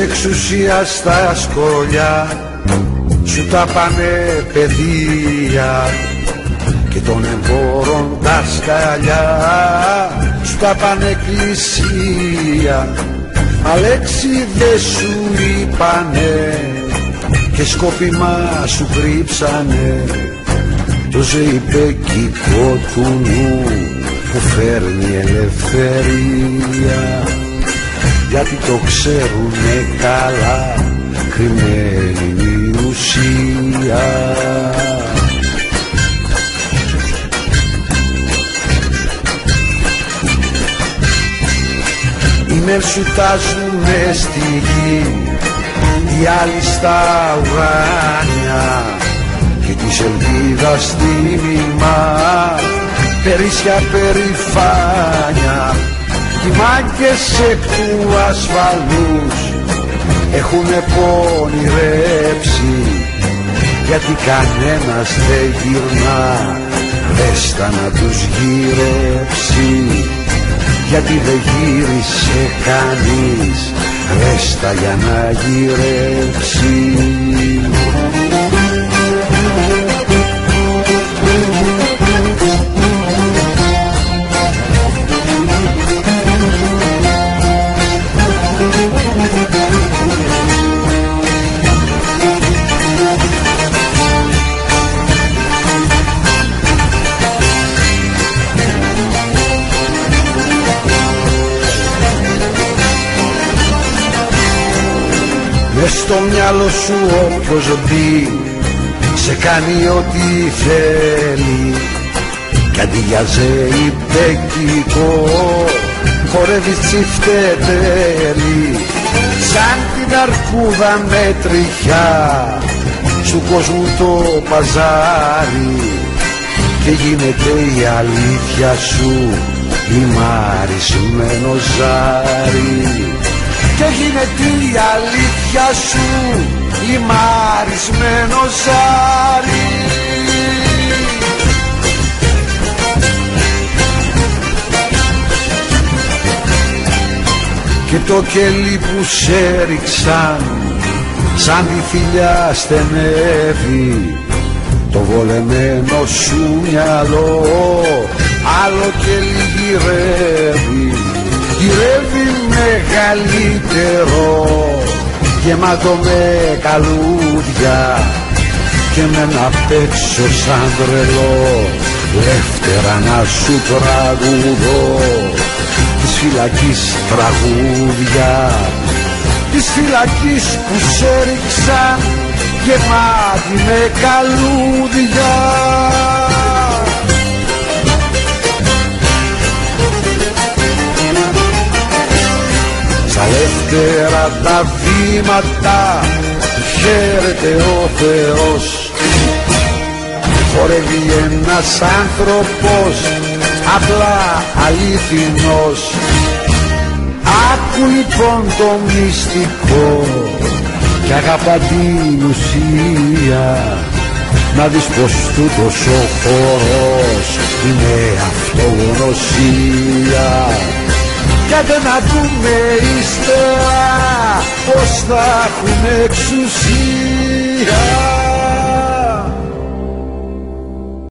εξουσία στα σκολιά σου τα πάνε παιδεία και των εμπόρων τα σκαλιά σου τα πάνε εκκλησία. Αλέξη δε σου είπανε και σκόπιμα σου κρύψανε το ζεϊπεκικό του νου που φέρνει ελευθερία, γιατί το ξέρουνε καλά κρυμμένη η ουσία. Οι μεν σου τάζουνε στη γη, οι άλλοι στα ουράνια και της ελπίδας τίμημα περίσσια περηφάνια. Οι μάγκες εκ του ασφαλούς έχουνε πονηρέψει, γιατί κανένας δεν γυρνά δέστα να τους γυρέψει, γιατί δεν γύρισε κανείς δέστα για να γυρέψει. Μες στο μυαλό σου όποιος μπει σε κάνει ό,τι θέλει, κι αντί για ζεϊπεκικό χορεύει τσιφτετέλη. Σαν την αρκούδα με τριχιά σου κόσμου το παζάρι και γίνεται η αλήθεια σου λιμαρισμένο ζάρι, και γίνεται η αλήθεια σου λιμαρισμένο ζάρι. Και το κελί που σε ρίξαν σαν τη θηλιά στενεύει, το βολεμένο σου μυαλό άλλο κελί γυρεύει. Γυρεύει μεγαλύτερο, γεμάτο με καλούδια και με ένα παίξω σαν τρελό δεύτερα να σου τραγουδώ της φυλακής τραγούδια, της φυλακής που σε ρίξαν γεμάτη με καλούδια. Στα ελεύθερα τα βήματα χαίρεται ο Θεός, χορεύει ένας άνθρωπος απλά αληθινός. Άκου λοιπόν το μυστικό και αγαπά την ουσία, να δεις πως τούτος ο χορός είναι αυτογνωσία. Κι άντε να δούμε ύστερα πως θα έχουν εξουσία.